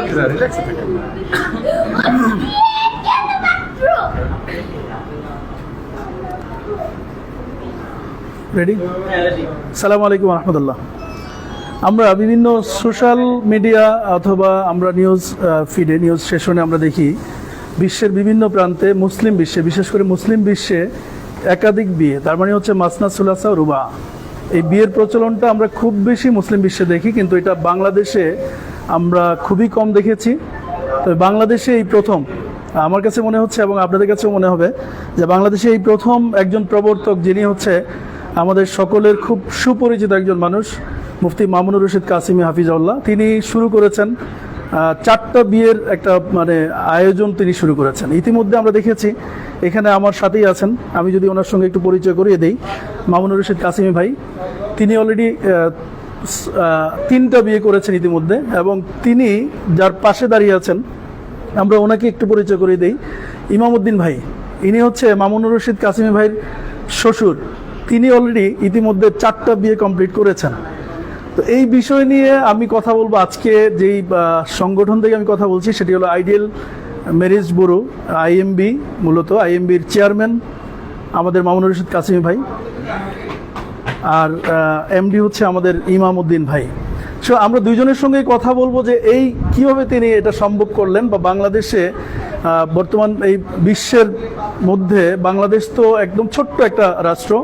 রিল্যাক্সে থাকেন। রেডি? সালামু আলাইকুম রহমতুল্লাহ। আমরা বিভিন্ন সোশ্যাল মিডিয়া অথবা আমরা নিউজ ফিডে, নিউজ সেশনে আমরা দেখি বিশ্বের বিভিন্ন প্রান্তে, মুসলিম বিশ্বে, বিশেষ করে মুসলিম বিশ্বে একাধিক বিয়ে, তার মানে হচ্ছে মাসনা সুলাসা রুবা। এই বিয়ের প্রচলনটা আমরা খুব বেশি মুসলিম বিশ্বে দেখি, কিন্তু এটা বাংলাদেশে আমরা খুবই কম দেখেছি। তবে বাংলাদেশে এই প্রথম, আমার কাছে মনে হচ্ছে এবং আপনাদের কাছেও মনে হবে যে বাংলাদেশে এই প্রথম একজন প্রবর্তক, যিনি হচ্ছে আমাদের সকলের খুব সুপরিচিত একজন মানুষ, মুফতি মামুনুর রশিদ কাসিমি হাফিজাউল্লাহ। তিনি শুরু করেছেন 4টা বিয়ের একটা মানে আয়োজন তিনি শুরু করেছেন। ইতিমধ্যে আমরা দেখেছি, এখানে আমার সাথেই আছেন, আমি যদি ওনার সঙ্গে একটু পরিচয় করিয়ে দিই। মামুনুর রশিদ কাসিমি ভাই, তিনি অলরেডি 3টা বিয়ে করেছেন ইতিমধ্যে, এবং তিনি যার পাশে দাঁড়িয়ে আছেন, আমরা ওনাকে একটু পরিচয় করিয়ে দিই। ইমামউদ্দিন ভাই, ইনি হচ্ছে মামুনুর রশিদ কাসিমি ভাইয়ের শ্বশুর। তিনি অলরেডি ইতিমধ্যে 4টা বিয়ে কমপ্লিট করেছেন। তো এই বিষয় নিয়ে আমি কথা বলবো আজকে। যেই সংগঠন থেকে আমি কথা বলছি সেটি হলো আইডিয়াল ম্যারেজ ব্যুরো, আইএমবি। মূলত আইএমবির চেয়ারম্যান আমাদের মামুনুর রশিদ কাসিমি ভাই, আর এমডি হচ্ছে আমাদের ইমামউদ্দিন ভাই। সো আমরা দুইজনের সঙ্গে কথা বলবো যে এই কিভাবে তিনি এটা সম্ভব করলেন, বা বাংলাদেশে বর্তমান এই বিশ্বের মধ্যে বাংলাদেশ তো একদম ছোট্ট একটা রাষ্ট্র,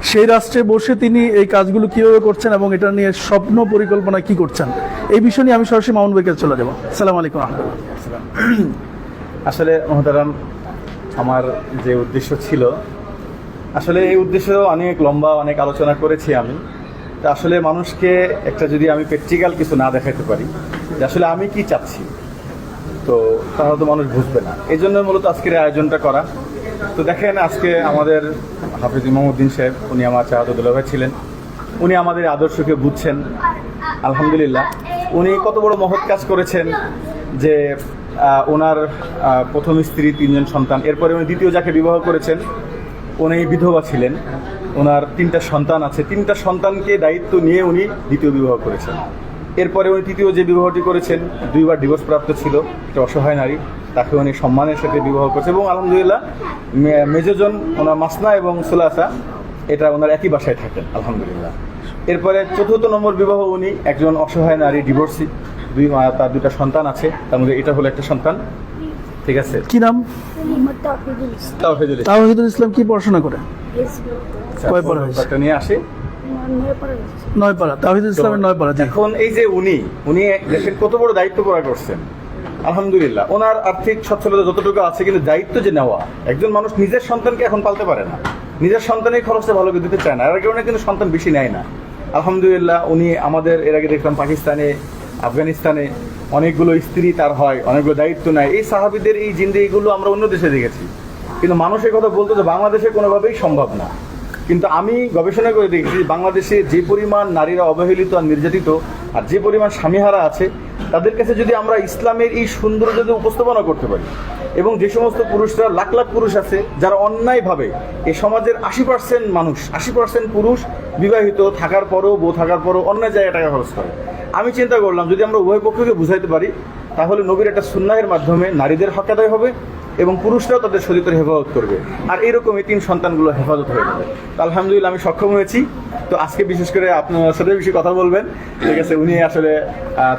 সেই রাষ্ট্রে বসে তিনি এই কাজগুলো কীভাবে করছেন এবং এটা নিয়ে স্বপ্ন পরিকল্পনা কি করছেন, এই বিষয় নিয়ে আমি সরাসরি মামুন ভাইকে চলে যাবো। আসসালামু আলাইকুম রহমতুল্লাহ। আসলে মহতারাম, আমার যে উদ্দেশ্য ছিল, আসলে এই উদ্দেশ্য অনেক লম্বা, অনেক আলোচনা করেছি আমি। তা আসলে মানুষকে একটা যদি আমি প্র্যাকটিক্যাল কিছু না দেখাতে পারি যে আসলে আমি কি চাচ্ছি, তো তাহলে তো মানুষ বুঝবে না। এই জন্য মূলত আজকের এই আয়োজনটা করা। তো দেখেন, আজকে আমাদের হাফিজ ইমামউদ্দিন সাহেব, উনি আমার চাহাদুল্লাহ ভাই ছিলেন, উনি আমাদের আদর্শকে বুঝছেন। আলহামদুলিল্লাহ, উনি কত বড় মহৎ কাজ করেছেন যে ওনার প্রথম স্ত্রী 3জন সন্তান, এরপরে উনি দ্বিতীয় যাকে বিবাহ করেছেন উনি বিধবা ছিলেন, ওনার 3টা সন্তান আছে, 3টা সন্তানকে দায়িত্ব নিয়ে উনি দ্বিতীয় বিবাহ করেছেন। এরপরে উনি তৃতীয় যে বিবাহটি করেছেন, 2বার ডিভোর্স প্রাপ্ত ছিল, একটা অসহায় নারী, তাকে উনি সম্মানের সাথে বিবাহ করেছেন। এবং আলহামদুলিল্লাহ মেজোজন ওনার মাসনা এবং সুলাসা, এটা ওনার একই বাসায় থাকেন আলহামদুলিল্লাহ। এরপরে 4র্থ নম্বর বিবাহ, উনি একজন অসহায় নারী, ডিভোর্সি, তার 2টা সন্তান আছে, তার মধ্যে এটা হলো একটা সন্তান। ঠিক আছে, কি নাম? তাওহিদুল ইসলাম। কি পড়াশোনা করে? কয় পড়া হয়েছে? নিয়ে আসে 9 পারা। তাওহিদুল ইসলামের 9 পারা। এখন এই যে উনি দেশের কত বড় দায়িত্ব পালন করছেন আলহামদুলিল্লাহ। ওনার আর্থিক সচ্ছলতা যতটুকু আছে, কিন্তু দায়িত্ব যে নেওয়া, একজন মানুষ নিজের সন্তানকে এখন পালতে পারে না, নিজের সন্তানের খরচটা ভালো করে দিতে চায় না, এর কারণে কিন্তু সন্তান বেশি নেয় না। আলহামদুলিল্লাহ, উনি আমাদের এর আগে দেখলাম পাকিস্তানে, আফগানিস্তানে অনেকগুলো স্ত্রী তার হয়, অনেকগুলো দায়িত্ব নেয়। এই সাহাবীদের এই জিন্দেগিগুলো আমরা অন্য দেশে দেখেছি, কিন্তু মানুষের কথা বলতে যে বাংলাদেশে কোনোভাবেই সম্ভব না। কিন্তু আমি গবেষণা করে দেখেছি, বাংলাদেশে যে পরিমাণ নারীরা অবহেলিত আর নির্যাতিত, আর যে পরিমাণ স্বামীহারা আছে, তাদের কাছে যদি আমরা ইসলামের এই সৌন্দর্য যদি উপস্থাপনা করতে পারি, এবং যে সমস্ত পুরুষরা, লাখ লাখ পুরুষ আছে যারা অন্যায়ভাবে এই সমাজের 80% মানুষ, 80% পুরুষ বিবাহিত থাকার পরও, বউ থাকার পরও অন্যায় জায়গায় টাকা খরচ করে। আমি চিন্তা করলাম, যদি আমরা উভয় পক্ষকে বুঝাইতে পারি, তাহলে নবীর একটা সুন্নাহের মাধ্যমে নারীদের হক আদায় হবে এবং পুরুষরাও তাদের শরীরের হেফাজত করবে, আর এইরকম এই 3 সন্তানগুলো হেফাজত হয়ে যাবে। তো আলহামদুলিল্লাহ আমি সক্ষম হয়েছি। তো আজকে বিশেষ করে আপনার সাথে বেশি কথা বলবেন, ঠিক আছে? উনি আসলে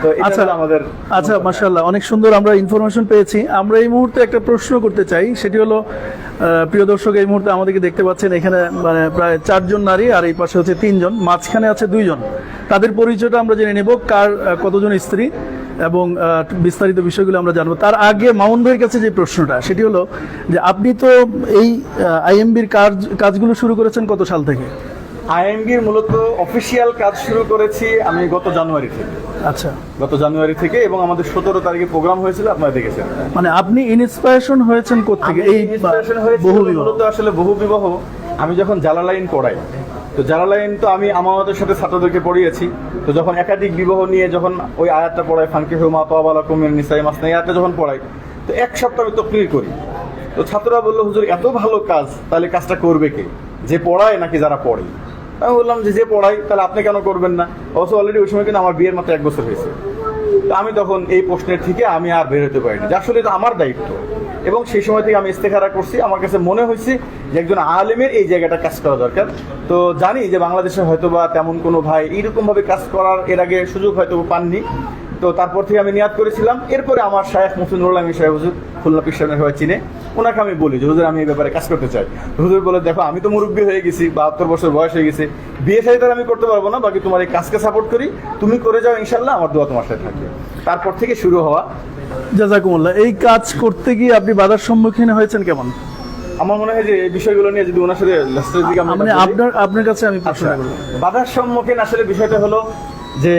তো এটা আমাদের আচ্ছা, মাশাআল্লাহ, অনেক সুন্দর আমরা ইনফরমেশন পেয়েছি। আমরা এই মুহূর্তে একটা প্রশ্ন করতে চাই, সেটি হলো, প্রিয় দর্শক, এই মুহূর্তে আমাদেরকে দেখতে পাচ্ছেন, এখানে মানে প্রায় 4 জন নারী, আর এই পাশে হচ্ছে 3 জন, মাঝখানে আছে 2 জন। তাদের পরিচয়টা আমরা জেনে নেব, কার কতজন স্ত্রী এবং বিস্তারিত বিষয়গুলো আমরা জানবো। তার আগে মামুন ভাইয়ের কাছে যে প্রশ্নটা, সেটি হলো যে আপনি তো এই আইএমবির কাজগুলো শুরু করেছেন কত সাল থেকে? আইএমবির মূলত অফিসিয়াল কাজ শুরু করেছি আমি গত জানুয়ারি থেকে। আচ্ছা, গত জানুয়ারি থেকে, এবং আমাদের 17 তারিখে প্রোগ্রাম হয়েছিল, আপনারা দেখেছেন। মানে আপনি ইন্সপিরেশন হয়েছেন কোত্থেকে? এই বহু বিবাহ, আসলে বহু বিবাহ আমি যখন জালালাইন পড়াই, তো জালালাইন তো আমি আমাদের সাথে ছাত্রদেরকে পড়িয়েছি। তো যখন একাধিক বিবাহ নিয়ে যখন ওই আয়াতটা পড়াই, ফানকিহু মা তাবা লাকুম মিনান নিসাই মাসনা, এই আয়াতটা যখন পড়াই, তো 1 সপ্তাহ আমি তাকরীর করি। তো ছাত্ররা বললো, হুজুর এত ভালো কাজ, তাহলে কাজটা করবে কে? যে পড়ায় নাকি যারা পড়ে? আমি বললাম যে পড়াই, তাহলে আপনি কেন করবেন না? অবশ্য অলরেডি ওই সময় কিন্তু আমার বিয়ের মাত্র 1 বছর হয়েছে। তো আমি তখন এই প্রশ্নের থেকে আমি আর বের হতে পারিনি, যে আসলে এটা আমার দায়িত্ব। এবং সেই সময় থেকে আমি ইস্তেখারা করছি, আমার কাছে মনে হয়েছে যে একজন আলেমের এই জায়গাটা কাজ করা দরকার। তো জানি যে বাংলাদেশে হয়তো বা তেমন কোনো ভাই এইরকমভাবে কাজ করার এর আগে সুযোগ হয়তো পাননি। তো তারপর থেকে আমি নিয়াত করেছিলাম। এরপরে আমার শায়েখ মুফতি নুরুল আমিন সাহেব হুজুর, খুলনা পীর সাহেবের সবাই চিনে, ওনাকে আমি বলি যে হুজুর আমি এই ব্যাপারে কাজ করতে চাই। হুজুর বলে, দেখো আমি তো মুরব্বী হয়ে গেছি, 72 বছর বয়স হয়ে গেছে, বিয়ে শাদী তো আমি করতে পারবো না, বাকি তোমার এই কাজকে সাপোর্ট করি, তুমি করে যাও, ইনশাল্লাহ আমার দোয়া তোমার সাথে থাকবে। তারপর থেকে শুরু হওয়া। জাযাকুমুল্লাহ। এই কাজ করতে গিয়ে আপনি বাধার সম্মুখীন হয়েছেন কেমন? আমার মনে হয় যে এই বিষয়গুলো নিয়ে যদি ওনার সাথে লাস্টের দিকে আমরা মানে কথা বলি। আপনার কাছে আমি প্রশ্ন আচ্ছা, করব। বাধার সম্মুখীন আসলে বিষয়টা হলো যে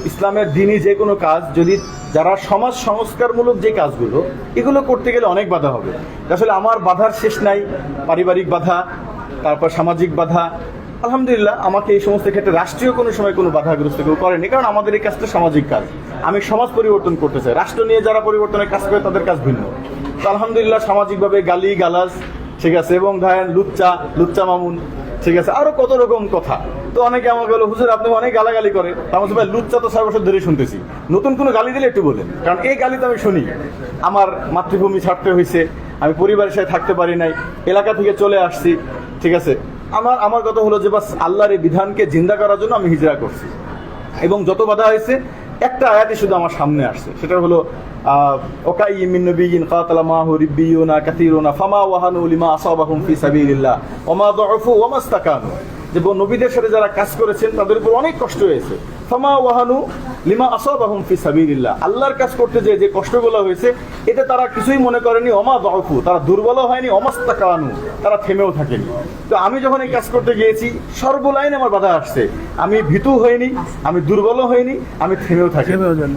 ইসলামের দিনই যে কোনো কাজ, যদি যারা সমাজ সংস্কারমূলক যে কাজগুলো, এগুলো করতে গেলে অনেক বাধা হবে। আসলে আমার বাধার শেষ নাই, পারিবারিক বাধা, তারপর সামাজিক বাধা। আলহামদুলিল্লাহ আমাকে এই সমস্ত ক্ষেত্রে রাষ্ট্রীয় কোনো সময় কোনো বাধাগ্রস্ত কেউ করেনি, কারণ আমাদের এই কাজটা সামাজিক কাজ। আমি সমাজ পরিবর্তন করতে চাই, রাষ্ট্র নিয়ে যারা পরিবর্তনের কাজ করে তাদের কাজ ভিন্ন। তো আলহামদুলিল্লাহ সামাজিকভাবে গালি গালাজ, ঠিক আছে, এবং ধরেন লুচ্চা মামুন, ঠিক আছে, আরো কত রকম কথা। তো অনেকে আমাকে বলো, হুজুর আপনি অনেক গালাগালি করে। আমার ভাই লুচ্চা তো 6 বছর ধরে শুনতেছি, নতুন কোনো গালি দিলে একটু বলেন, কারণ এই গালি তো আমি শুনি। আমার মাতৃভূমি ছাড়তে হয়েছে, আমি পরিবারের সাথে থাকতে পারি নাই, এলাকা থেকে চলে আসছি, ঠিক আছে। আমার কথা হলো যে বাস আল্লাহর এই বিধানকে জিন্দা করার জন্য আমি হিজরা করছি। এবং যত বাধা হয়েছে, একটা আয়াতই শুধু আমার সামনে আসছে, সেটা হলো ওকাইয়্যিম মিন নাবিয়্যিন কাতালা মাহু রিব্বিয়ুনা কাসীরুনা ফামা ওয়াহানু লিমা আসাবাহুম ফি সাবিলিল্লাহ ওয়া মা দু'ফু ওয়া মাস্তাকানু। যে নবীদের সাথে যারা কাজ করেছেন তাদের উপর অনেক কষ্ট হয়েছে। ফামা ওয়াহানু লিমা আসাবাহুম ফি সাবিলিল্লাহ, আল্লাহর কাজ করতে যে কষ্টগুলো হয়েছে, এতে তারা কিছুই মনে করেনি। ওয়া মা দু'ফু, তারা দুর্বল হয়নি। ওয়া মাস্তাকানু, তারা থেমেও থাকেনি। তো আমি যখন এই কাজ করতে গিয়েছি, সর্বলাইনে আমার বাধা আসছে। আমি ভীতু হইনি, আমি দুর্বল হইনি, আমি থেমেও থাকি।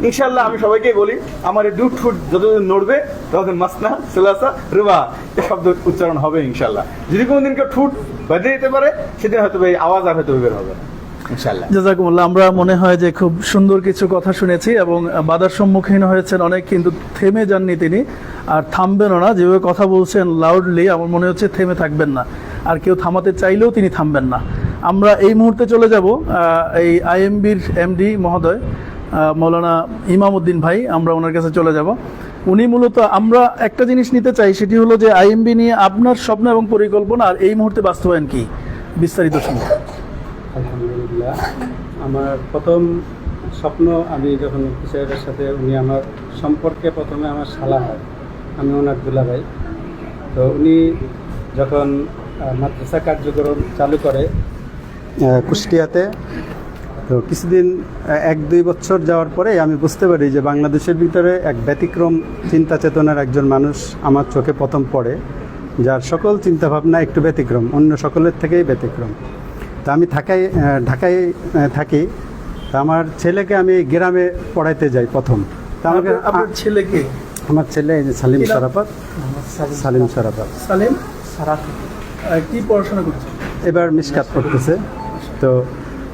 ইনশাআল্লাহ আমি সবাইকে বলি, আমার এই দুধ ঠুট যতদিন নড়বে ততদিন মাসনা সুলাসা রুবা এই শব্দ উচ্চারণ হবে ইনশাআল্লাহ। যদি কোনোদিন কেউ ঠুট বেঁধে যেতে পারে, সেদিন হয়তো এই আওয়াজ আর হয়তো বের হবে ইনশাআল্লাহ। জাযাকুমুল্লাহ। আমরা মনে হয় যে খুব সুন্দর কিছু কথা শুনেছি এবং বাধার সম্মুখীন হয়েছেন অনেক, কিন্তু থেমে যাননি তিনি, আর থামবেনও না। যেভাবে কথা বলছেন লাউডলি, আমার মনে হচ্ছে থেমে থাকবেন না, আর কেউ থামাতে চাইলেও তিনি থামবেন না। আমরা এই মুহূর্তে চলে যাব এই আইএমবির এমডি মহোদয় মৌলানা ইমামউদ্দিন ভাই, আমরা ওনার কাছে চলে যাব। উনি মূলত, আমরা একটা জিনিস নিতে চাই, সেটি হলো যে আইএমবি নিয়ে আপনার স্বপ্ন এবং পরিকল্পনা আর এই মুহূর্তে বাস্তবায়ন কি, বিস্তারিত শুনুন। আলহামদুলিল্লাহ, আমার প্রথম স্বপ্ন, আমি যখন মুফতি সাহেবের সাথে, উনি আমার সম্পর্কে প্রথমে আমার শালা হয়, আমি ওনার দুলাভাই। তো উনি যখন মাদ্রাসা কার্যক্রম চালু করে কুষ্টিয়াতে, তো কিছুদিন 1-2 বছর যাওয়ার পরে আমি বুঝতে পারি যে বাংলাদেশের ভিতরে এক ব্যতিক্রম চিন্তা চেতনার একজন মানুষ আমার চোখে প্রথম পড়ে, যার সকল চিন্তাভাবনা একটু ব্যতিক্রম, অন্য সকলের থেকেই ব্যতিক্রম। তা আমি ঢাকায় থাকি। তা আমার ছেলেকে আমি গ্রামে পড়াইতে যাই প্রথম। তা আমাকে, আপনার ছেলেকে? আমার ছেলে এই যে সালিম সারাফত। সালিম সারাফত কি পড়াশোনা করছে? এবার মিশকাত পড়তেছে। তো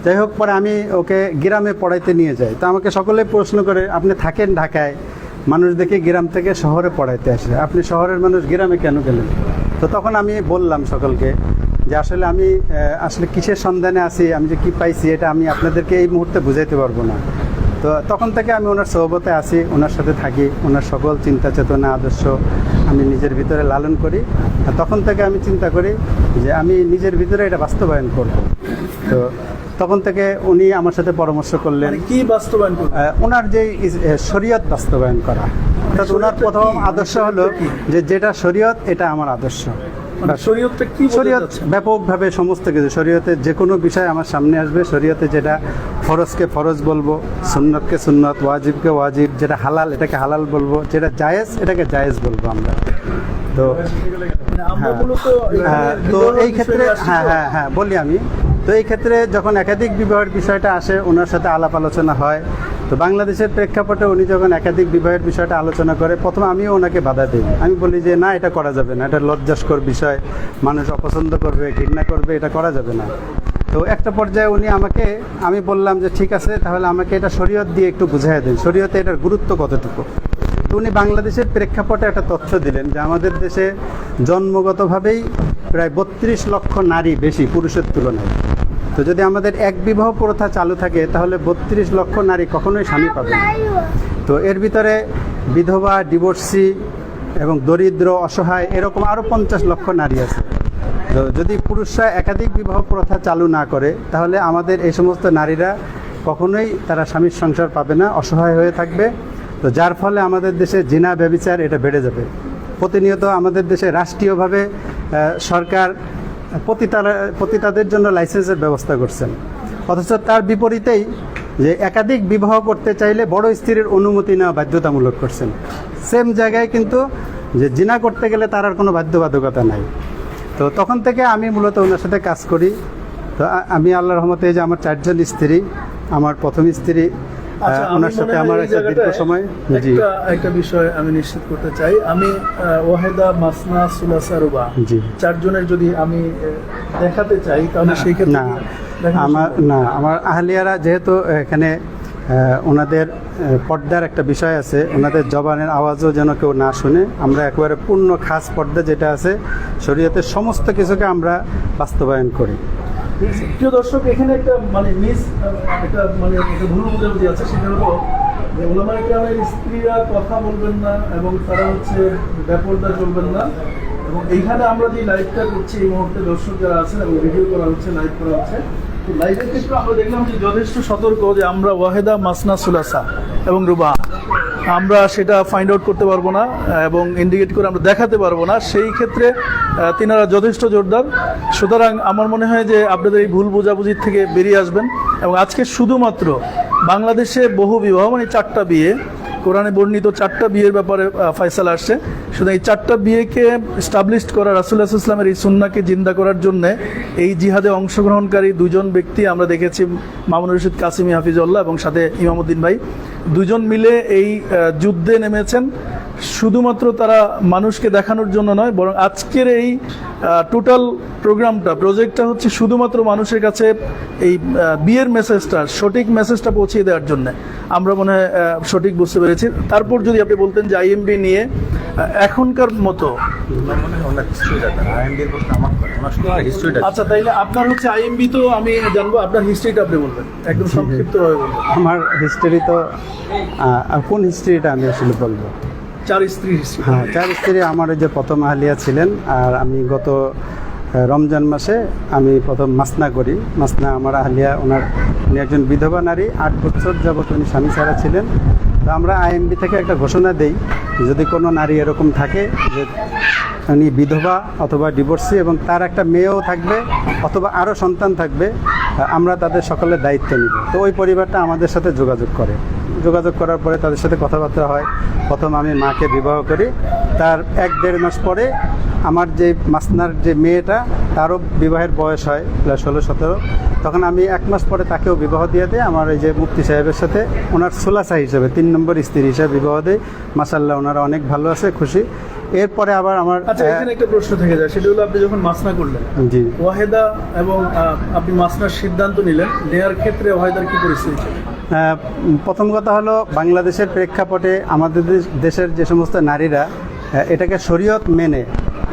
যাই হোক, পরে আমি ওকে গ্রামে পড়াইতে নিয়ে যাই। তো আমাকে সকলে প্রশ্ন করে, আপনি থাকেন ঢাকায়, মানুষ দেখে গ্রাম থেকে শহরে পড়াইতে আসে, আপনি শহরের মানুষ গ্রামে কেন গেলেন? তো তখন আমি বললাম সকলকে যে আসলে আমি আসলে কিসের সন্ধানে আছি, আমি যে কি পাইছি, এটা আমি আপনাদেরকে এই মুহূর্তে বুঝাইতে পারবো না। তো তখন থেকে আমি ওনার সোহবতে আছি, ওনার সাথে থাকি, ওনার সকল চিন্তা চেতনা আদর্শ আমি নিজের ভিতরে লালন করি। আর তখন থেকে আমি চিন্তা করি যে আমি নিজের ভিতরে এটা বাস্তবায়ন করব। তো তখন থেকে উনি আমার সাথে পরামর্শ করলেন কি বাস্তবায়ন করবেন? ওনার যে শরীয়ত বাস্তবায়ন করা, অর্থাৎ ওনার প্রথম আদর্শ হলো যে যেটা শরীয়ত এটা আমার আদর্শ। শরীয়তটা কি? শরীয়ত ব্যাপকভাবে সমস্ত কিছু, শরীয়তের যে কোনো বিষয় আমার সামনে আসবে, শরীয়তে যেটা ফরজকে ফরজ বলবো, সুন্নতকে সুন্নত, ওয়াজিবকে ওয়াজিব, যেটা হালাল এটাকে হালাল বলবো, যেটা জায়েজ এটাকে জায়েজ বলবো আমরা। তো তো এই ক্ষেত্রে হ্যাঁ বলি আমি। তো এই ক্ষেত্রে যখন একাধিক বিবাহের বিষয়টা আসে, ওনার সাথে আলাপ আলোচনা হয়। তো বাংলাদেশের প্রেক্ষাপটে উনি যখন একাধিক বিবাহের বিষয়টা আলোচনা করে, প্রথমে আমিও ওনাকে বাধা দিই। আমি বলি যে না, এটা করা যাবে না, এটা লজ্জাস্কর বিষয়, মানুষ অপছন্দ করবে, ঘৃণা করবে, এটা করা যাবে না। তো একটা পর্যায়ে আমি বললাম যে ঠিক আছে, তাহলে আমাকে এটা শরীয়ত দিয়ে একটু বুঝাই দিন, শরীয়তে এটার গুরুত্ব কতটুকু। তো উনি বাংলাদেশের প্রেক্ষাপটে একটা তথ্য দিলেন যে আমাদের দেশে জন্মগতভাবেই প্রায় 32 লক্ষ নারী বেশি পুরুষের তুলনায়। তো যদি আমাদের এক বিবাহ প্রথা চালু থাকে তাহলে 32 লক্ষ নারী কখনোই স্বামী পাবে না। তো এর ভিতরে বিধবা, ডিভোর্সি এবং দরিদ্র, অসহায় এরকম আরও 50 লক্ষ নারী আছে। তো যদি পুরুষরা একাধিক বিবাহ প্রথা চালু না করে তাহলে আমাদের এই সমস্ত নারীরা কখনোই তারা স্বামীর সংসার পাবে না, অসহায় হয়ে থাকবে। তো যার ফলে আমাদের দেশে জিনা, ব্যভিচার এটা বেড়ে যাবে। প্রতিনিয়ত আমাদের দেশে রাষ্ট্রীয়ভাবে সরকার পতিতাদের জন্য লাইসেন্সের ব্যবস্থা করছেন, অথচ তার বিপরীতেই যে একাধিক বিবাহ করতে চাইলে বড় স্ত্রীর অনুমতি নেওয়া বাধ্যতামূলক করছেন। সেম জায়গায় কিন্তু যে জিনা করতে গেলে তার আর কোনো বাধ্যবাধকতা নাই। তো তখন থেকে আমি মূলত ওনার সাথে কাজ করি। তো আমি আল্লাহর রহমতে যে আমার 4 জন স্ত্রী, আমার প্রথম স্ত্রী ওনার সাথে আমার একটা দীর্ঘ সময়। জি, একটা বিষয় আমি নিশ্চিত করতে চাই, আমি ওয়াহেদা, মাসনা, সুলাসা, রুবা, জি, 4 জনের যদি আমি দেখাতে চাই তাহলে সেই ক্ষেত্রে আমার আহলিয়ারা যেহেতু এখানে ওনাদের পর্দার একটা বিষয় আছে, ওনাদের জবানের আওয়াজও যেন কেউ না শুনে, আমরা একেবারে পূর্ণ খাস পর্দা যেটা আছে শরীয়তের সমস্ত কিছুকে আমরা বাস্তবায়ন করি। প্রিয় দর্শক, এখানে একটা একটা ভুল বোঝাবুঝি আছে, সেটা হলো যে ওলামায়ে কেরামের স্ত্রীরা কথা বলবেন না এবং তারা হচ্ছে বেপরদা চলবেন না। এবং এইখানে আমরা যে লাইভটা করছি এই মুহূর্তে দর্শক যারা আছেন এবং ভিডিও করা হচ্ছে, লাইভ করা হচ্ছে, তো লাইভের ক্ষেত্রে আমরা দেখলাম যে যথেষ্ট সতর্ক যে আমরা ওয়াহেদা, মাসনা, সুলাসা এবং রুবা আমরা সেটা ফাইন্ড আউট করতে পারবো না এবং ইন্ডিকেট করে আমরা দেখাতে পারবো না। সেই ক্ষেত্রে তিনারা যথেষ্ট জোরদার। সুতরাং আমার মনে হয় যে আপনাদের এই ভুল বোঝাবুঝির থেকে বেরিয়ে আসবেন এবং আজকে শুধুমাত্র বাংলাদেশে বহু বিবাহ, 4টা বিয়ে, কোরআনে বর্ণিত 4টা বিয়ের ব্যাপারে ফয়সালা আসছে। শুধু এই 4টা বিয়েকে এস্টাবলিশড করা, রাসূলুল্লাহ সাল্লাল্লাহু আলাইহি ওয়াসাল্লামের এই সুন্নাহকে জিন্দা করার জন্য এই জিহাদে অংশগ্রহণকারী 2 জন ব্যক্তি আমরা দেখেছি, মামুনুর রশিদ কাসিমি হাফিজুল্লাহ এবং সাথে ইমামউদ্দিন ভাই, 2 জন মিলে এই যুদ্ধে নেমেছেন। শুধুমাত্র তারা মানুষকে দেখানোর জন্য নয়, বরং আজকের এই টোটাল প্রজেক্টটা হচ্ছে শুধুমাত্র মানুষের কাছে এই বিয়ের মেসেজটা, সঠিক মেসেজটা পৌঁছিয়ে দেওয়ার জন্য। আমরা মনে হয় সঠিক বুঝতে পেরেছি। তারপর যদি আপনি বলতেন যে আইএমবি নিয়ে এখনকার মতো, আচ্ছা তাইলে আপনার হচ্ছে আইএমবি তো আমি জানবো, আপনার হিস্ট্রিটা আপনি বলবেন একদম সংক্ষিপ্তভাবে বলবেন। আমার হিস্ট্রি তো কোন হিস্ট্রিটা আমি আসলে বলবো? 4 স্ত্রী হিস্ট্রি। হ্যাঁ, 4 স্ত্রী। আমার ওই যে প্রথম আহলিয়া ছিলেন, আর আমি গত রমজান মাসে আমি প্রথম মাসনা করি। মাসনা আমার আহলিয়া, উনি একজন বিধবা নারী, 8 বছর যাবত উনি স্বামী ছাড়া ছিলেন। তো আমরা আইএমবি থেকে একটা ঘোষণা দেই, যদি কোনো নারী এরকম থাকে যে উনি বিধবা অথবা ডিভোর্সি এবং তার একটা মেয়েও থাকবে অথবা আরও সন্তান থাকবে, আমরা তাদের সকলের দায়িত্ব নিব। তো ওই পরিবারটা আমাদের সাথে যোগাযোগ করার পরে তাদের সাথে কথাবার্তা হয়। প্রথম আমি মাকে বিবাহ করি, তার 1-1.5 মাস পরে আমার যে মাসনার যে মেয়েটা, তারও বিবাহের বয়স হয় প্রায় 16-17। তখন আমি 1 মাস পরে তাকেও বিবাহ দিয়ে দিই। আমার এই যে মুফতি সাহেবের সাথে ওনার সুলাসা হিসেবে 3 নম্বর স্ত্রী হিসেবে বিবাহ দেয়। মাশাআল্লাহ, ওনারা অনেক ভালো আছে, খুশি। এরপরে আবার আমার এখানে একটা প্রশ্ন থেকে যায়, সেটা হলো আপনি যখন মাসনা করলেন, জি, ওয়াহেদা এবং আপনি মাসনার সিদ্ধান্ত নিলেন, নেওয়ার ক্ষেত্রে ওয়াহেদার কি পরিস্থিতি ছিল? প্রথম কথা হলো, বাংলাদেশের প্রেক্ষাপটে আমাদের দেশের যে সমস্ত নারীরা এটাকে শরীয়ত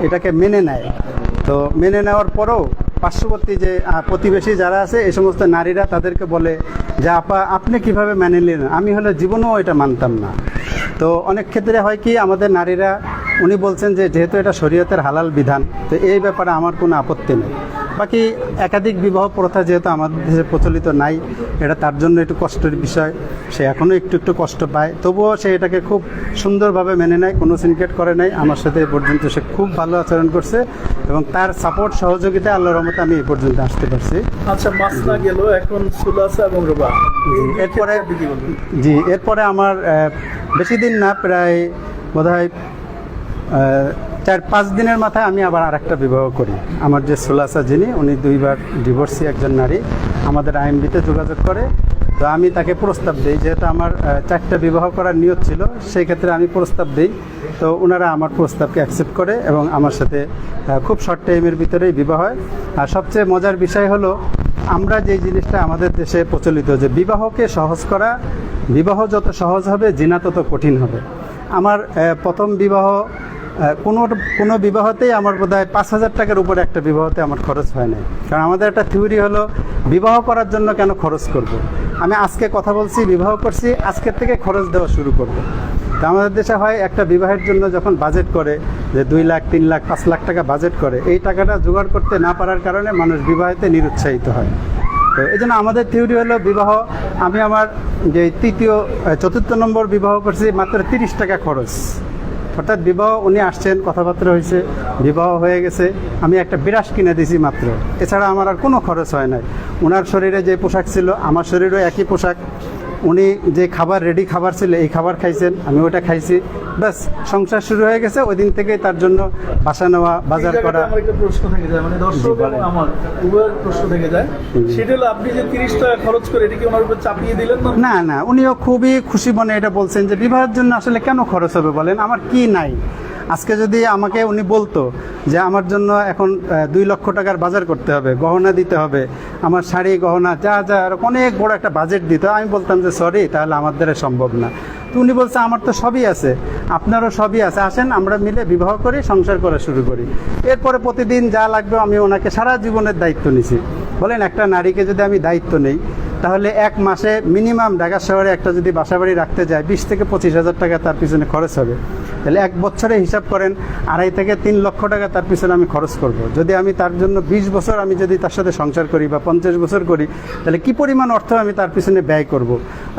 এটাকে মেনে নেয়, তো মেনে নেওয়ার পরেও পার্শ্ববর্তী যে প্রতিবেশী যারা আছে এই সমস্ত নারীরা তাদেরকে বলে যে আপা আপনি কিভাবে মেনে নিলেন, আমি হলে জীবনেও এটা মানতাম না। তো অনেক ক্ষেত্রে হয় কি, আমাদের নারীরা, উনি বলছেন যে যেহেতু এটা শরীয়তের হালাল বিধান, তো এই ব্যাপারে আমার কোনো আপত্তি নেই। বাকি একাধিক বিবাহ প্রথা যেহেতু আমাদের দেশে প্রচলিত নাই, এটা তার জন্য একটু কষ্টের বিষয়। সে এখনও একটু কষ্ট পায়, তবুও সে এটাকে খুব সুন্দরভাবে মেনে নেয়, কোনো সিনক্রেট করে নাই। আমার সাথে এ পর্যন্ত সে খুব ভালো আচরণ করছে এবং তার সাপোর্ট সহযোগিতা আল্লাহর রহমতে আমি এই পর্যন্ত আসতে পারছি। আচ্ছা, মাসনা গেল, এখন সুলাসা এবং রুবা। এরপরে আমার বেশি দিন না, প্রায় বোধহয় 4-5 দিনের মাথায় আমি আবার আরেকটা বিবাহ করি। আমার যে সুলাসা যিনি, উনি 2বার ডিভোর্সি একজন নারী, আমাদের আইএমবিতে যোগাযোগ করে। তো আমি তাকে প্রস্তাব দিই, যেহেতু আমার 4টা বিবাহ করার নিয়ত ছিল, সেই ক্ষেত্রে আমি প্রস্তাব দিই। তো ওনারা আমার প্রস্তাবকে অ্যাকসেপ্ট করে এবং আমার সাথে খুব শর্ট টাইমের ভিতরেই বিবাহ হয়। আর সবচেয়ে মজার বিষয় হলো, আমরা যে জিনিসটা আমাদের দেশে প্রচলিত যে বিবাহকে সহজ করা, বিবাহ যত সহজ হবে জিনা তত কঠিন হবে। আমার প্রথম বিবাহ কোনো বিবাহতেই আমার বোধহয় 5,000 টাকার উপরে একটা বিবাহতে আমার খরচ হয় নাই। কারণ আমাদের একটা থিওরি হলো বিবাহ করার জন্য কেন খরচ করব। আমি আজকে কথা বলছি, বিবাহ করছি, আজকের থেকে খরচ দেওয়া শুরু করব। তা আমাদের দেশে হয় একটা বিবাহের জন্য যখন বাজেট করে যে 2 লাখ 3 লাখ 5 লাখ টাকা বাজেট করে, এই টাকাটা জোগাড় করতে না পারার কারণে মানুষ বিবাহেতে নিরুৎসাহিত হয়। তো এই জন্য আমাদের থিওরি হলো বিবাহ, আমি আমার যে চতুর্থ নম্বর বিবাহ করছি মাত্র 30 টাকা খরচ। অর্থাৎ বিবাহ, উনি আসছেন, কথাবার্তা হয়েছে, বিবাহ হয়ে গেছে, আমি একটা বিরাস কিনে দিয়েছি মাত্র। এছাড়া আমার আর কোনো খরচ হয় নাই। ওনার শরীরে যে পোশাক ছিল আমার শরীরেও একই পোশাক, উনি যে খাবার রেডি খাবার ছিল এই খাবার খাইছেন, আমি ওটা খাইছি, ব্যাস সংসার শুরু হয়ে গেছে। ওই দিন থেকেই তার জন্য বাসা নেওয়া, বাজার করা। আমার একটা প্রশ্ন থেকে যায়, মানে দর্শক এবং আমার উভয়ের প্রশ্ন থেকে যায়, সেটা হলো আপনি যে 30 টাকা খরচ করে এটা কি ওনার উপর চাপিয়ে দিলেন না? না না, উনিও খুবই খুশি মনে এটা বলছেন যে বিবাহের জন্য আসলে কেন খরচ হবে বলেন, আমার কি নাই। আজকে যদি আমাকে উনি বলতো যে আমার জন্য এখন 2 লক্ষ টাকার বাজার করতে হবে, গহনা দিতে হবে, আমার শাড়ি গহনা যা যা অনেক বড় একটা বাজেট দিত, আমি বলতাম যে সরি, তাহলে আমার দ্বারা সম্ভব না। তো উনি বলছে আমার তো সবই আছে, আপনারও সবই আছে, আসেন আমরা মিলে বিবাহ করি, সংসার করা শুরু করি। এরপরে প্রতিদিন যা লাগবে আমি ওনাকে সারা জীবনের দায়িত্ব নিছি। বলেন একটা নারীকে যদি আমি দায়িত্ব নেই, তাহলে এক মাসে মিনিমাম ঢাকা শহরে একটা যদি বাসাবাড়ি রাখতে যায় 20 থেকে 25,000 টাকা তার পিছনে খরচ হবে। তাহলে এক বছরে হিসাব করেন 2.5 থেকে 3 লক্ষ টাকা তার পিছনে আমি খরচ করব। যদি আমি তার জন্য 20 বছর আমি যদি তার সাথে সংসার করি বা 50 বছর করি, তাহলে কি পরিমাণ অর্থ আমি তার পিছনে ব্যয় করব।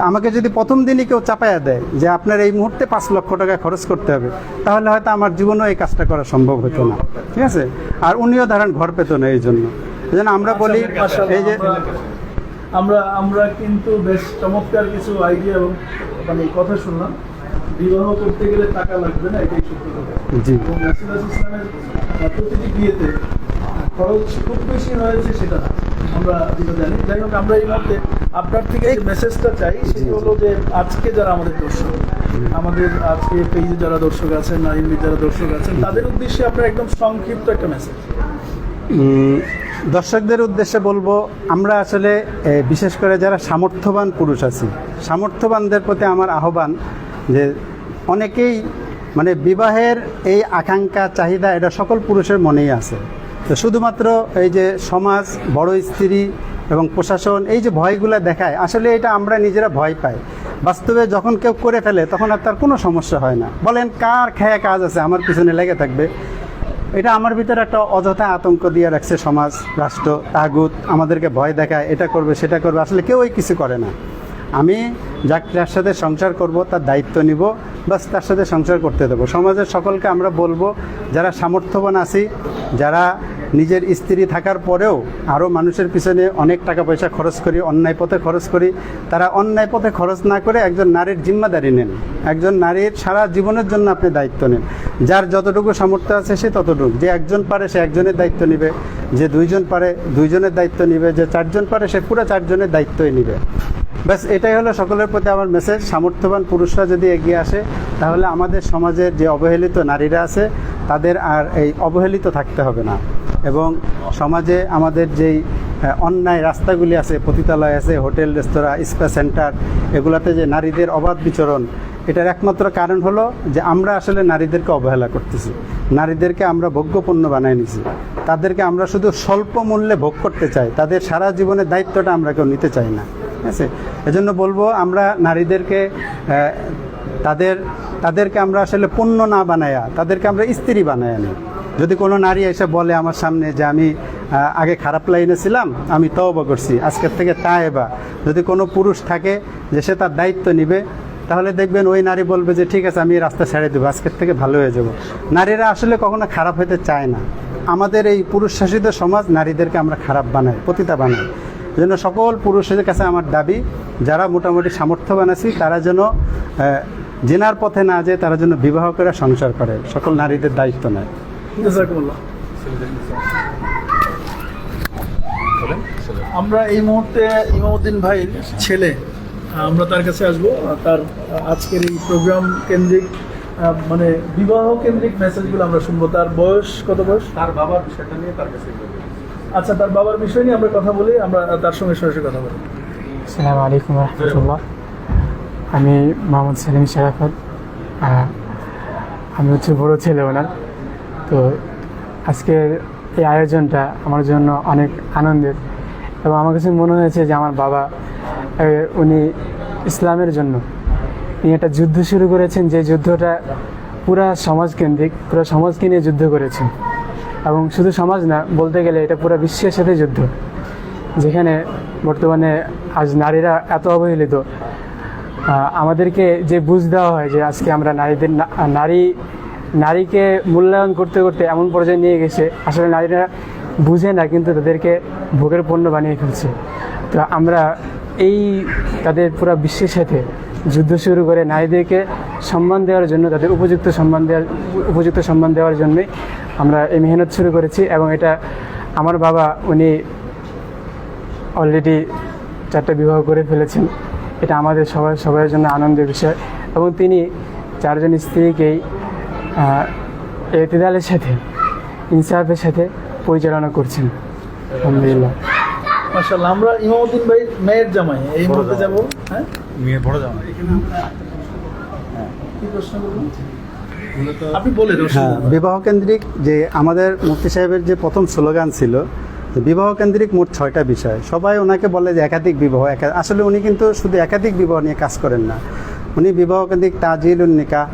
আমাকে যদি প্রথম দিনই কেউ চাপায়া দেয় যে আপনার এই মুহূর্তে 5 লক্ষ টাকা খরচ করতে হবে, তাহলে হয়তো আমার জীবনেও এই কাজটা করা সম্ভব হতো না। ঠিক আছে, আর উনিও ধরেন ঘর পেত না। এই জন্য আমরা বলি এই যে আমরা কিন্তু বেশ চমৎকার কিছু আইডিয়া এবং মানে কথা শুনলাম। বিবাহ করতে গেলে টাকা লাগবে না, এটাই সত্য কথা। জি। এবং রাসূলুল্লাহ সাল্লাল্লাহু আলাইহি ওয়াসাল্লামের প্রতিটি বিয়েতে খরচ খুব বেশি হয়েছে সেটা না, আমরা যেটা জানি। যাই হোক, আমরা এই মুহূর্তে আপনার থেকে যে মেসেজটা চাই সেটা হলো যে আজকে যারা আমাদের দর্শক, আমাদের আজকে পেজে যারা দর্শক আছেন, নারীর যারা দর্শক আছেন, তাদের উদ্দেশ্যে আপনার একদম সংক্ষিপ্ত একটা মেসেজ। দর্শকদের উদ্দেশ্যে বলবো, আমরা আসলে বিশেষ করে যারা সামর্থ্যবান পুরুষ আছি, সামর্থ্যবানদের প্রতি আমার আহ্বান যে অনেকেই মানে বিবাহের এই আকাঙ্ক্ষা চাহিদা এটা সকল পুরুষের মনেই আছে। তো শুধুমাত্র এই যে সমাজ, বড় স্ত্রী এবং প্রশাসন এই যে ভয়গুলো দেখায়, আসলে এটা আমরা নিজেরা ভয় পাই। বাস্তবে যখন কেউ করে ফেলে তখন আর তার কোনো সমস্যা হয় না। বলেন কার খেয়া কাজ আছে আমার পিছনে লেগে থাকবে, এটা আমার ভিতরে একটা অযথা আতঙ্ক দিয়ে রাখছে সমাজ, রাষ্ট্র, তাগুত আমাদেরকে ভয় দেখায়, এটা করবে সেটা করবে, আসলে কেউই কিছু করে না। আমি যার সাথে সংসার করব তার দায়িত্ব নিব, বাস তার সাথে সংসার করতে দেবো। সমাজের সকলকে আমরা বলবো, যারা সামর্থ্যবান আছি, যারা নিজের স্ত্রী থাকার পরেও আরও মানুষের পিছনে অনেক টাকা পয়সা খরচ করি, অন্যায় পথে খরচ করি, তারা অন্যায় পথে খরচ না করে একজন নারীর জিম্মাদারি নেন। একজন নারীর সারা জীবনের জন্য আপনি দায়িত্ব নেন। যার যতটুকু সামর্থ্য আছে সে ততটুকু, যে একজন পারে সে একজনের দায়িত্ব নেবে, যে 2 জন পারে 2 জনের দায়িত্ব নেবে, যে 4 জন পারে সে পুরো 4 জনের দায়িত্বই নেবে। ব্যাস এটাই হলো সকলের প্রতি আমার মেসেজ। সামর্থ্যবান পুরুষরা যদি এগিয়ে আসে, তাহলে আমাদের সমাজের যে অবহেলিত নারীরা আছে তাদের আর এই অবহেলিত থাকতে হবে না। এবং সমাজে আমাদের যেই অন্যায় রাস্তাগুলি আছে, পতিতালয় আছে, হোটেল, রেস্তোরাঁ, স্পা সেন্টার, এগুলাতে যে নারীদের অবাধ বিচরণ, এটার একমাত্র কারণ হলো যে আমরা আসলে নারীদেরকে অবহেলা করতেছি, নারীদেরকে আমরা ভোগ্যপণ্য বানায় নিছি, তাদেরকে আমরা শুধু স্বল্প মূল্যে ভোগ করতে চাই, তাদের সারা জীবনের দায়িত্বটা আমরা কেউ নিতে চাই না। ঠিক আছে, এজন্য বলবো আমরা নারীদেরকে তাদেরকে আমরা আসলে পণ্য না বানায়া তাদেরকে আমরা স্ত্রী বানায় নিই। যদি কোনো নারী এসে বলে আমার সামনে যে আমি আগে খারাপ লাইনে ছিলাম, আমি তওবা করছি, আজকের থেকে তায়েবা, যদি কোনো পুরুষ থাকে যে সে তার দায়িত্ব নিবে, তাহলে দেখবেন ওই নারী বলবে যে ঠিক আছে আমি রাস্তা ছেড়ে দেবো, আজকের থেকে ভালো হয়ে যাব। নারীরা আসলে কখনো খারাপ হতে চায় না। আমাদের এই পুরুষ শাসিত সমাজ নারীদেরকে আমরা খারাপ বানাই, পতিতা বানাই। জন্য সকল পুরুষের কাছে আমার দাবি, যারা মোটামুটি সামর্থ্যবান আছি তারা যেন জেনার পথে না যায়, তারা যেন বিবাহ করে সংসার করে, সকল নারীদের দায়িত্ব নেয়। আমরা এই মুহূর্তে ইমামউদ্দিন ভাইয়ের ছেলে, আমরা তার কাছে আসবো। তার আজকের এই প্রোগ্রাম কেন্দ্রিক মানে বিবাহ কেন্দ্রিক মেসেজগুলো আমরা শুনবো। তার বয়স কত? বয়স তার বাবার বিষয়টা নিয়ে তার কাছে। আচ্ছা, তার বাবার বিষয় নিয়ে আমরা কথা বলি, আমরা তার সঙ্গে সরাসরি কথা বলি। আসসালামু আলাইকুম রহমতুল্লাহ। আমি মোহাম্মদ সেলিম শেরাফত। আমি হচ্ছে বড় ছেলে ওনার। তো আজকের এই আয়োজনটা আমার জন্য অনেক আনন্দের, এবং আমার কাছে মনে হয়েছে যে আমার বাবা উনি ইসলামের জন্য উনি একটা যুদ্ধ শুরু করেছেন, যে যুদ্ধটা পুরা সমাজকেন্দ্রিক, পুরো সমাজকে নিয়ে যুদ্ধ করেছেন। এবং শুধু সমাজ না, বলতে গেলে এটা পুরো বিশ্বের সাথে যুদ্ধ, যেখানে বর্তমানে আজ নারীরা এত অবহেলিত। আমাদেরকে যে বুঝ দেওয়া হয় যে আজকে আমরা নারীকে মূল্যায়ন করতে করতে এমন পর্যায়ে নিয়ে গেছে, আসলে নারীরা বুঝে না, কিন্তু তাদেরকে ভোগের পণ্য বানিয়ে ফেলছে। তো আমরা এই তাদের পুরো বিশ্বের সাথে যুদ্ধ শুরু করে নারীদেরকে সম্মান দেওয়ার জন্য, তাদের উপযুক্ত সম্মান দেওয়ার জন্যই আমরা এই মেহনত শুরু করেছি। এবং এটা আমার বাবা উনি অলরেডি 4টা বিবাহ করে ফেলেছেন। এটা আমাদের সবার জন্য আনন্দের বিষয়, এবং তিনি 4 জন স্ত্রীকেই এতেদালের সাথে, ইনসাফের সাথে পরিচালনা করছেন, আলহামদুলিল্লাহ। মাশাআল্লাহ। আমরা ইমামউদ্দিন ভাই মেয়ের জামাই এই মুহূর্তে যাব। হ্যাঁ, মেয়ে বড় জামাই। কি প্রশ্ন করবেন? আপনি বলে দেন। হ্যাঁ, বিবাহ কেন্দ্রিক যে আমাদের মুফতি সাহেবের যে প্রথম স্লোগান ছিল, যে বিবাহ কেন্দ্রিক মোট 6টা বিষয়। সবাই ওনাকে বলে যে একাধিক বিবাহ, আসলে উনি কিন্তু শুধু একাধিক বিবাহ নিয়ে কাজ করেন না। উনি বিবাহ কেন্দ্রিক তাজিলুন নিকাহ,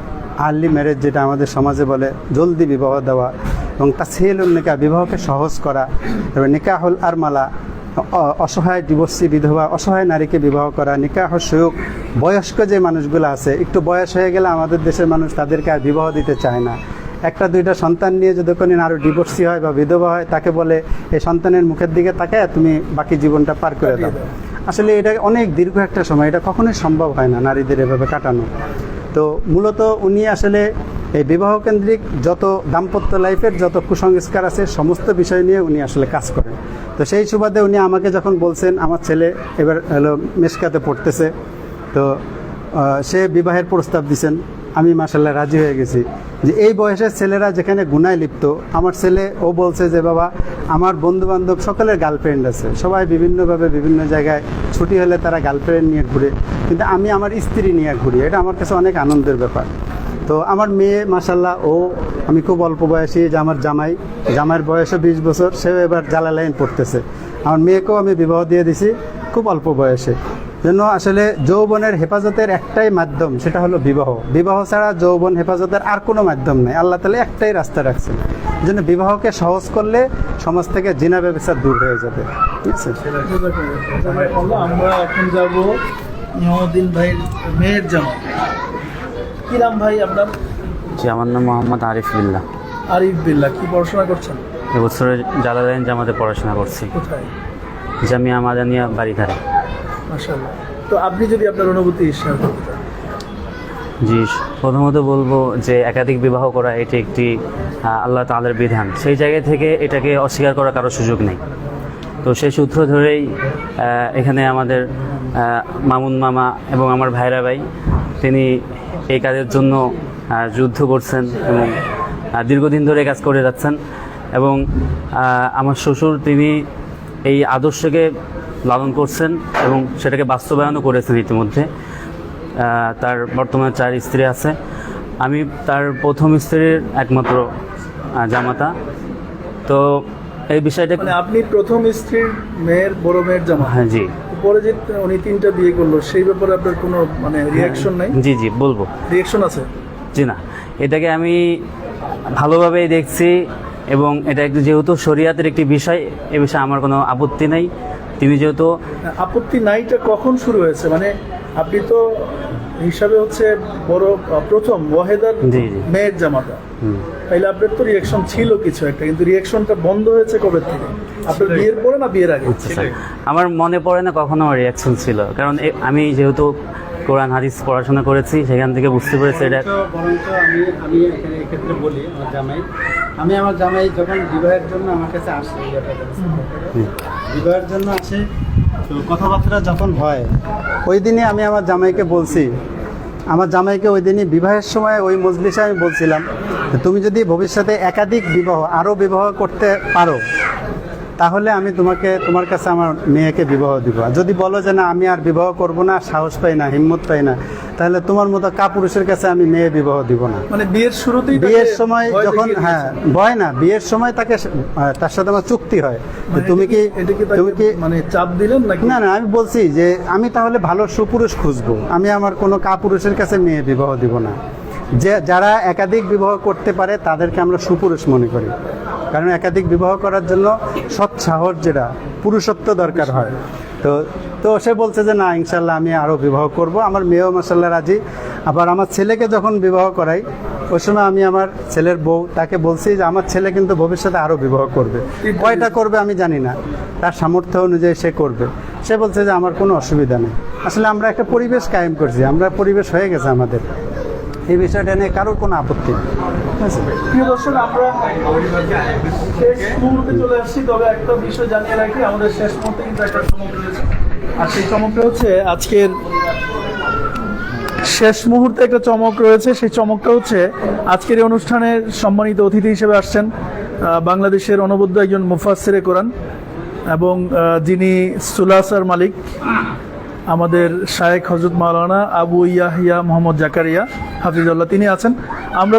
আর্লি ম্যারেজ যেটা আমাদের সমাজে বলে, জলদি বিবাহ দেওয়া, এবং তাসহিলুন নিকাহ বিবাহকে সহজ করা, এবং নিকাহুল আরমালা অসহায় ডিভোর্সি বিধবা অসহায় নারীকে বিবাহ করা, নিকাহ সুয়োগ বয়স্ক যে মানুষগুলো আছে, একটু বয়স হয়ে গেলে আমাদের দেশের মানুষ তাদেরকে আর বিবাহ দিতে চায় না। 1-2টা সন্তান নিয়ে যদি কোনো আরও ডিভোর্সি হয় বা বিধবা হয়, তাকে বলে এই সন্তানের মুখের দিকে তাকায় তুমি বাকি জীবনটা পার করে দাও। আসলে এটা অনেক দীর্ঘ একটা সময়, এটা কখনোই সম্ভব হয় না নারীদের এভাবে কাটানো। তো মূলত উনি আসলে এই বিবাহ কেন্দ্রিক যত দাম্পত্য লাইফের যত কুসংস্কার আছে সমস্ত বিষয় নিয়ে উনি আসলে কাজ করেন। তো সেই সুবাদে উনি আমাকে যখন বলছেন আমার ছেলে এবার মেশকাতে পড়তেছে, তো সে বিবাহের প্রস্তাব দিছেন, আমি মাশাআল্লাহ রাজি হয়ে গেছি। যে এই বয়সের ছেলেরা যেখানে গুনায় লিপ্ত, আমার ছেলে ও বলছে যে বাবা আমার বন্ধুবান্ধব সকলের গার্লফ্রেন্ড আছে, সবাই বিভিন্নভাবে বিভিন্ন জায়গায় ছুটি হলে তারা গার্লফ্রেন্ড নিয়ে ঘুরে, কিন্তু আমি আমার স্ত্রী নিয়ে ঘুরি। এটা আমার কাছে অনেক আনন্দের ব্যাপার। তো আমার মেয়ে মাশাআল্লাহ, আমি খুব অল্প বয়সী, যে আমার জামাইয়ের বয়সও 20 বছর, সেও এবার জালালাইন পড়তেছে। আমার মেয়েকেও আমি বিবাহ দিয়ে দিছি খুব অল্প বয়সে। জন্য আসলে যৌবনের হেফাজতের একটাই মাধ্যম, সেটা হলো বিবাহ। বিবাহ ছাড়া যৌবন হেফাজতের আর কোনো মাধ্যম নেই। আল্লাহ তাআলা একটাই রাস্তা রাখছেন, এই জন্য বিবাহকে সহজ করলে সমাজ থেকে জিনা ব্যবস্থা দূর হয়ে যাবে। ঠিক আছে, আমরা এখন যাব ইমামউদ্দিন ভাইয়ের মেয়ের জামাই। কি নাম ভাই আপনার? জি, আমার নাম মোহাম্মদ আরিফ বিল্লাহ। আরিফ বিল্লাহ। কি পড়াশোনা করছেন? এবছরে জালালাইন জামাতে পড়াশোনা করছি, কোথায়? জামিয়া মাদানিয়া বাড়িধারা। মাশাআল্লাহ। তো আপনি যদি আপনার অনুভূতি শেয়ার করতে চান। জি, প্রথমত বলবো যে একাধিক বিবাহ করা এটি একটি আল্লাহ তাআলার বিধান, সেই জায়গা থেকে এটাকে অস্বীকার করার কারো সুযোগ নেই। তো সেই সূত্র ধরেই এখানে আমাদের মামুন মামা এবং আমার ভাইরা ভাই, তিনি এই কাজের জন্য যুদ্ধ করছেন এবং দীর্ঘদিন ধরে কাজ করে যাচ্ছেন। এবং আমার শ্বশুর তিনি এই আদর্শকে লালন করছেন এবং সেটাকে বাস্তবায়নও করেছেন ইতিমধ্যে। তার বর্তমানে 4 স্ত্রী আছে, আমি তার প্রথম স্ত্রীর একমাত্র জামাতা। তো এই বিষয়টা, মানে আপনি প্রথম স্ত্রীর বড় মেয়ের জামাই? হ্যাঁ জি। পরে যে উনি 3টা বিয়ে করলো, সেই ব্যাপারে আপনার কোনো রিয়াকশন নাই? জি জি বলবো, রিয়াকশন আছে। জি না, এটাকে আমি ভালোভাবেই দেখছি, এবং এটা একটু যেহেতু শরিয়াতের একটি বিষয়, এ বিষয়ে আমার কোনো আপত্তি নাই। তিনি যেহেতু আপত্তি নাইটা কখন শুরু হয়েছে? মানে আপনি তো হিসাবে হচ্ছে বড় প্রথম ওয়াহেদার মেয়ের জামাতা, তাইলে আপনার তো রিয়াকশন ছিল কিছু একটা, কিন্তু রিয়াকশনটা বন্ধ হয়েছে কবে থেকে? আপনার বিয়ের পরে না বিয়ের আগে? আমার মনে পড়ে না কখনো রিয়াকশন ছিল, কারণ আমি যেহেতু কোরআন হাদিস পড়াশোনা করেছি, সেখান থেকে বুঝতে পেরেছি এটা। বরঞ্চ আমি এক্ষেত্রে বলি, আমার জামাই যখন বিবাহের জন্য আমার কাছে আসে, বিবাহের জন্য আসে, তো কথাবার্তা যখন হয়, ওই দিনই আমি আমার জামাইকে বলছি, আমার জামাইকে ওই দিনই বিবাহের সময় ওই মজলিসে আমি বলছিলাম, তুমি যদি ভবিষ্যতে একাধিক বিবাহ আরও বিবাহ করতে পারো, তাহলে আমি তোমার কাছে আমার মেয়েকে বিবাহ দিব। আর যদি বলো যে না আমি আর বিবাহ করব না, সাহস পাই না, হিম্মত পাই না, তাহলে তোমার মতো কাপুরুষের কাছে আমি মেয়ে বিবাহ দিব না। মানে বিয়ের শুরুতেই তাকে বিয়ের সময় ভয় যখন দেখিয়ে হ্যাঁ দিয়েছে। ভয় না, বিয়ের সময় তার সাথে আমার চুক্তি হয় যে মানে তুমি কি এটা কি তাকে তুমি কি মানে চাপ দিলেন নাকি? না না, আমি বলছি যে আমি তাহলে ভালো সুপুরুষ খুঁজবো, আমি আমার কোনো কাপুরুষের কাছে মেয়ে বিবাহ দিব না। যারা একাধিক বিবাহ করতে পারে তাদেরকে আমরা সুপুরুষ মনে করি, কারণ একাধিক বিবাহ করার জন্য সৎ সাহস, যেটা পুরুষত্ব দরকার হয়। তো সে বলছে যে না ইনশাল্লাহ আমি আরও বিবাহ করব, আমার মেয়েও মাসাল্লাহ রাজি। আবার আমার ছেলেকে যখন বিবাহ করাই ওই সময় আমি আমার ছেলের বউ তাকে বলছি যে আমার ছেলে কিন্তু ভবিষ্যতে আরও বিবাহ করবে, কয়টা করবে আমি জানি না, তার সামর্থ্য অনুযায়ী সে করবে। সে বলছে যে আমার কোনো অসুবিধা নেই। আসলে আমরা একটা পরিবেশ কায়েম করছি, আমরা পরিবেশ হয়ে গেছে আমাদের, এই বিষয়টা নিয়ে কারোর কোনো আপত্তি নেই। ঠিক আছে? প্রিয় দর্শক, আমরা শেষ মুহূর্তে চলে আসছি, তবে একটা বিষয় জানিয়ে রাখি, আমাদের শেষ মুহূর্তে কিন্তু একটা চমক রয়েছে। আর সেই চমকটা হচ্ছে আজকের শেষ মুহূর্তে একটা চমক রয়েছে। সেই চমকটা হচ্ছে আজকের এই অনুষ্ঠানের সম্মানিত অতিথি হিসেবে আসছেন বাংলাদেশের অনবদ্য একজন মুফাসসিরে কোরআন এবং যিনি সুলাসার মালিক, আমাদের শায়েখ হযরত মাওলানা আবু ইয়াহিয়া মোহাম্মদ জাকারিয়া হাফিজাল্লাহ, তিনি আছেন। আমরা